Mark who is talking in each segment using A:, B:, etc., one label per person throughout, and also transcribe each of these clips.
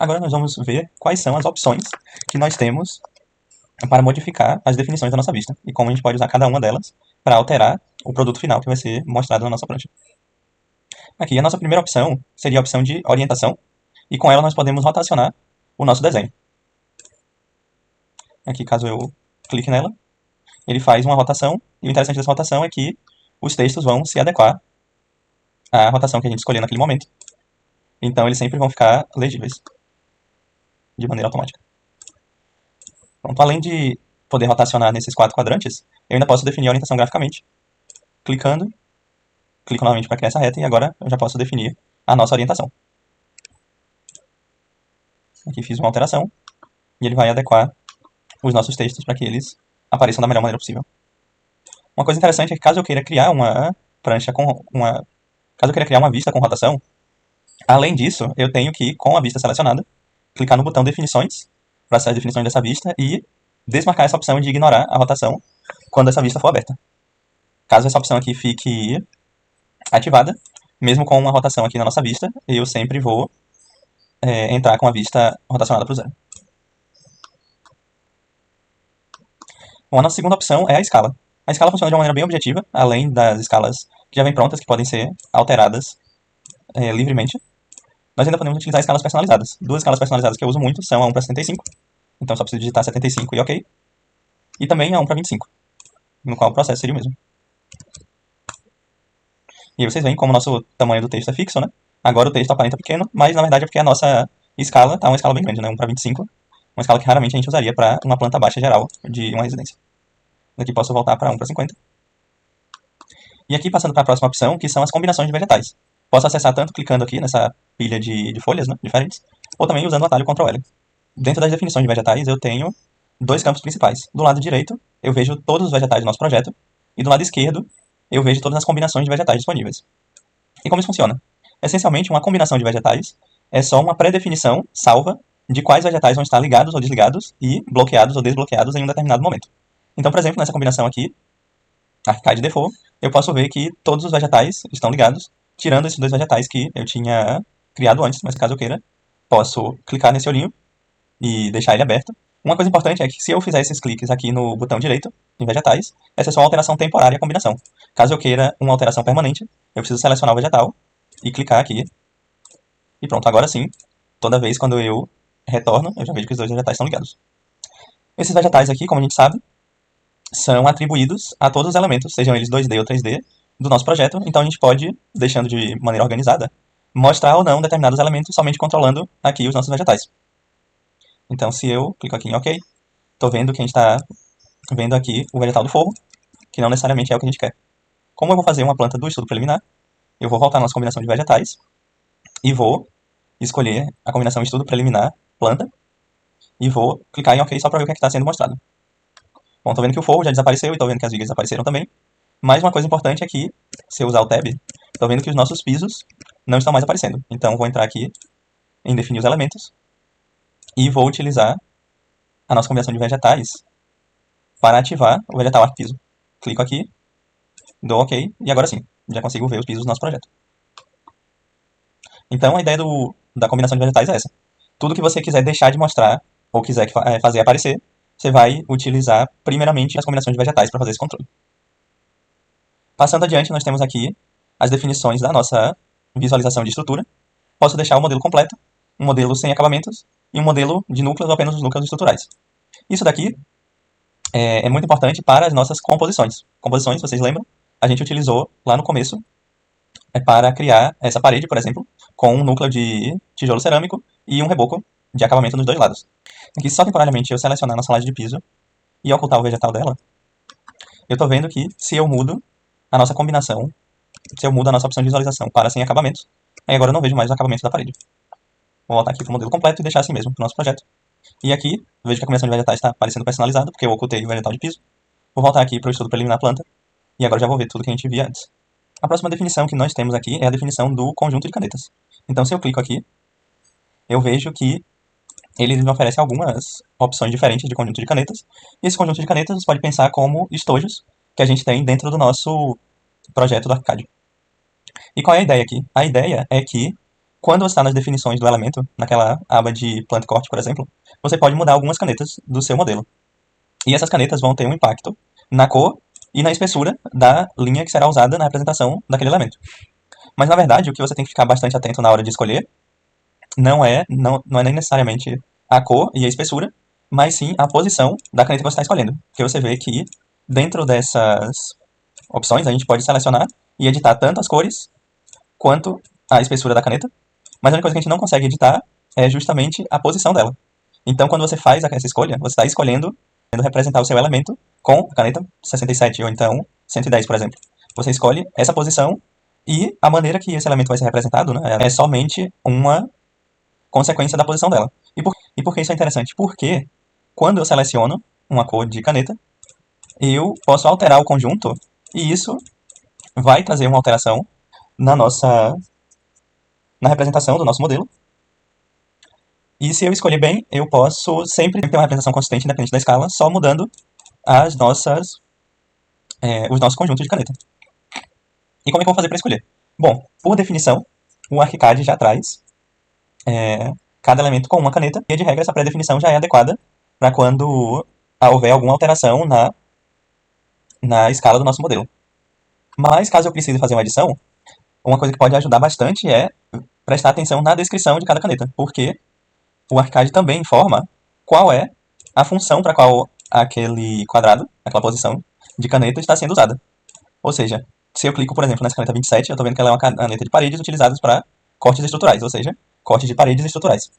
A: Agora nós vamos ver quais são as opções que nós temos para modificar as definições da nossa vista e como a gente pode usar cada uma delas para alterar o produto final que vai ser mostrado na nossa prancha. Aqui, a nossa primeira opção seria a opção de orientação, e com ela nós podemos rotacionar o nosso desenho. Aqui, caso eu clique nela, ele faz uma rotação, e o interessante dessa rotação é que os textos vão se adequar à rotação que a gente escolher naquele momento. Então, eles sempre vão ficar legíveis de maneira automática. Pronto, além de poder rotacionar nesses 4 quadrantes, eu ainda posso definir a orientação graficamente. Clico novamente para criar essa reta, e agora eu já posso definir a nossa orientação. Aqui fiz uma alteração, e ele vai adequar os nossos textos para que eles apareçam da melhor maneira possível. Uma coisa interessante é que caso eu queira criar uma prancha caso eu queira criar uma vista com rotação, além disso, eu tenho que ir com a vista selecionada, clicar no botão definições, para acessar as definições dessa vista, e desmarcar essa opção de ignorar a rotação quando essa vista for aberta. Caso essa opção aqui fique ativada, mesmo com uma rotação aqui na nossa vista, eu sempre vou entrar com a vista rotacionada para o zero. Bom, a nossa segunda opção é a escala. A escala funciona de uma maneira bem objetiva, além das escalas que já vêm prontas, que podem ser alteradas livremente. Nós ainda podemos utilizar escalas personalizadas. Duas escalas personalizadas que eu uso muito são a 1 para 75, então só preciso digitar 75 e OK. E também a 1 para 25, no qual o processo seria o mesmo. E aí vocês veem como o nosso tamanho do texto é fixo, né? Agora o texto aparenta pequeno, mas na verdade é porque a nossa escala está uma escala bem grande, né? 1 para 25, uma escala que raramente a gente usaria para uma planta baixa geral de uma residência. Aqui posso voltar para 1 para 50. E aqui passando para a próxima opção, que são as combinações de vegetais. Posso acessar tanto clicando aqui nessa pilha de folhas, né, diferentes, ou também usando o atalho Ctrl L. Dentro das definições de vegetais eu tenho 2 campos principais. Do lado direito eu vejo todos os vegetais do nosso projeto, e do lado esquerdo eu vejo todas as combinações de vegetais disponíveis. E como isso funciona? Essencialmente, uma combinação de vegetais é só uma pré-definição salva de quais vegetais vão estar ligados ou desligados e bloqueados ou desbloqueados em um determinado momento. Então, por exemplo, nessa combinação aqui, Arcade Default, eu posso ver que todos os vegetais estão ligados, tirando esses 2 vegetais que eu tinha criado antes, mas caso eu queira, posso clicar nesse olhinho e deixar ele aberto. Uma coisa importante é que se eu fizer esses cliques aqui no botão direito, em vegetais, essa é só uma alteração temporária à combinação. Caso eu queira uma alteração permanente, eu preciso selecionar o vegetal e clicar aqui. E pronto, agora sim, toda vez quando eu retorno, eu já vejo que os 2 vegetais estão ligados. Esses vegetais aqui, como a gente sabe, são atribuídos a todos os elementos, sejam eles 2D ou 3D, do nosso projeto. Então a gente pode, deixando de maneira organizada, mostrar ou não determinados elementos somente controlando aqui os nossos vegetais. Então se eu clico aqui em OK, estou vendo que a gente está vendo aqui o vegetal do forro, que não necessariamente é o que a gente quer. Como eu vou fazer uma planta do estudo preliminar, eu vou voltar na nossa combinação de vegetais e vou escolher a combinação estudo preliminar planta e vou clicar em OK só para ver o que está sendo mostrado. Bom, estou vendo que o forro já desapareceu e estou vendo que as vigas desapareceram também. Mas uma coisa importante é que, se eu usar o Tab, estou vendo que os nossos pisos não estão mais aparecendo. Então vou entrar aqui em definir os elementos e vou utilizar a nossa combinação de vegetais para ativar o vegetal Arc Piso. Clico aqui, dou OK e agora sim, já consigo ver os pisos do nosso projeto. Então a ideia da combinação de vegetais é essa. Tudo que você quiser deixar de mostrar ou quiser fazer aparecer, você vai utilizar primeiramente as combinações de vegetais para fazer esse controle. Passando adiante, nós temos aqui as definições da nossa visualização de estrutura. Posso deixar o modelo completo, um modelo sem acabamentos e um modelo de núcleos ou apenas os núcleos estruturais. Isso daqui é muito importante para as nossas composições. Composições, vocês lembram? A gente utilizou lá no começo para criar essa parede, por exemplo, com um núcleo de tijolo cerâmico e um reboco de acabamento nos 2 lados. Aqui, só temporariamente, eu selecionar a nossa laje de piso e ocultar o vegetal dela, eu estou vendo que se eu mudo a nossa combinação, se eu mudo a nossa opção de visualização para sem acabamentos, aí agora eu não vejo mais o acabamento da parede. Vou voltar aqui para o modelo completo e deixar assim mesmo para o nosso projeto. E aqui, eu vejo que a combinação de vegetais está parecendo personalizada, porque eu ocultei o vegetal de piso. Vou voltar aqui para o estudo preliminar planta, e agora já vou ver tudo que a gente via antes. A próxima definição que nós temos aqui é a definição do conjunto de canetas. Então, se eu clico aqui, eu vejo que ele me oferece algumas opções diferentes de conjunto de canetas. E esse conjunto de canetas você pode pensar como estojos que a gente tem dentro do nosso projeto do Arcade. E qual é a ideia aqui? A ideia é que quando você está nas definições do elemento, naquela aba de plant corte, por exemplo, você pode mudar algumas canetas do seu modelo. E essas canetas vão ter um impacto na cor e na espessura da linha que será usada na representação daquele elemento. Mas, na verdade, o que você tem que ficar bastante atento na hora de escolher não é nem necessariamente a cor e a espessura, mas sim a posição da caneta que você está escolhendo. Porque você vê que dentro dessas opções a gente pode selecionar e editar tanto as cores quanto a espessura da caneta, mas a única coisa que a gente não consegue editar é justamente a posição dela. Então, quando você faz essa escolha, você está escolhendo representar o seu elemento com a caneta 67 ou então 110, por exemplo. Você escolhe essa posição e a maneira que esse elemento vai ser representado, né, é somente uma consequência da posição dela. E por que isso é interessante? Porque quando eu seleciono uma cor de caneta, eu posso alterar o conjunto e isso vai trazer uma alteração na representação do nosso modelo. E se eu escolher bem, eu posso sempre ter uma representação consistente independente da escala, só mudando os nossos conjuntos de caneta. E como é que eu vou fazer para escolher? Bom, por definição, o ArchiCAD já traz cada elemento com uma caneta, e de regra essa pré-definição já é adequada para quando houver alguma alteração na escala do nosso modelo. Mas caso eu precise fazer uma adição, uma coisa que pode ajudar bastante é prestar atenção na descrição de cada caneta, porque o ArchiCAD também informa qual é a função para qual aquele quadrado, aquela posição de caneta está sendo usada. Ou seja, se eu clico, por exemplo, nessa caneta 27, eu estou vendo que ela é uma caneta de paredes utilizadas para cortes estruturais, ou seja, cortes de paredes estruturais.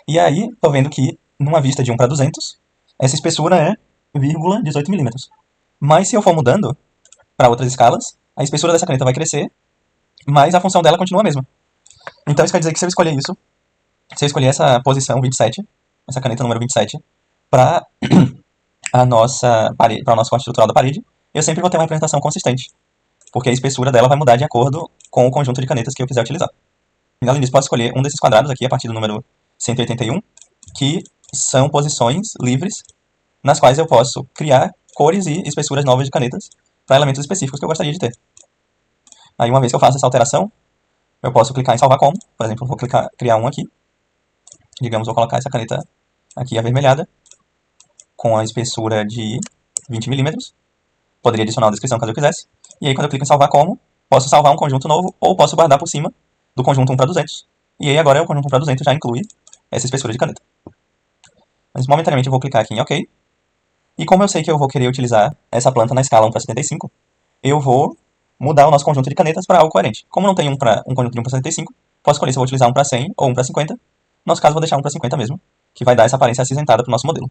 A: E aí, estou vendo que, numa vista de 1 para 200, essa espessura é 0,18 milímetros. Mas se eu for mudando para outras escalas, a espessura dessa caneta vai crescer, mas a função dela continua a mesma. Então isso quer dizer que se eu escolher essa posição 27, essa caneta número 27, para o nosso corte estrutural da parede, eu sempre vou ter uma representação consistente, porque a espessura dela vai mudar de acordo com o conjunto de canetas que eu quiser utilizar. E, além disso, posso escolher um desses quadrados aqui, a partir do número 181, que são posições livres, nas quais eu posso criar cores e espessuras novas de canetas para elementos específicos que eu gostaria de ter. Aí, uma vez que eu faço essa alteração, eu posso clicar em salvar como. Por exemplo, eu vou criar um aqui. Digamos, vou colocar essa caneta aqui avermelhada, com a espessura de 20 milímetros. Poderia adicionar uma descrição caso eu quisesse. E aí, quando eu clico em salvar como, posso salvar um conjunto novo, ou posso guardar por cima do conjunto 1 para 200. E aí, agora o conjunto 1 para 200 já inclui essa espessura de caneta. Mas, momentaneamente, eu vou clicar aqui em OK. E como eu sei que eu vou querer utilizar essa planta na escala 1 para 75, eu vou mudar o nosso conjunto de canetas para algo coerente. Como não tem um conjunto de 1 para 75, posso escolher se eu vou utilizar 1 para 100 ou 1 para 50. No nosso caso, vou deixar 1 para 50 mesmo, que vai dar essa aparência acinzentada para o nosso modelo.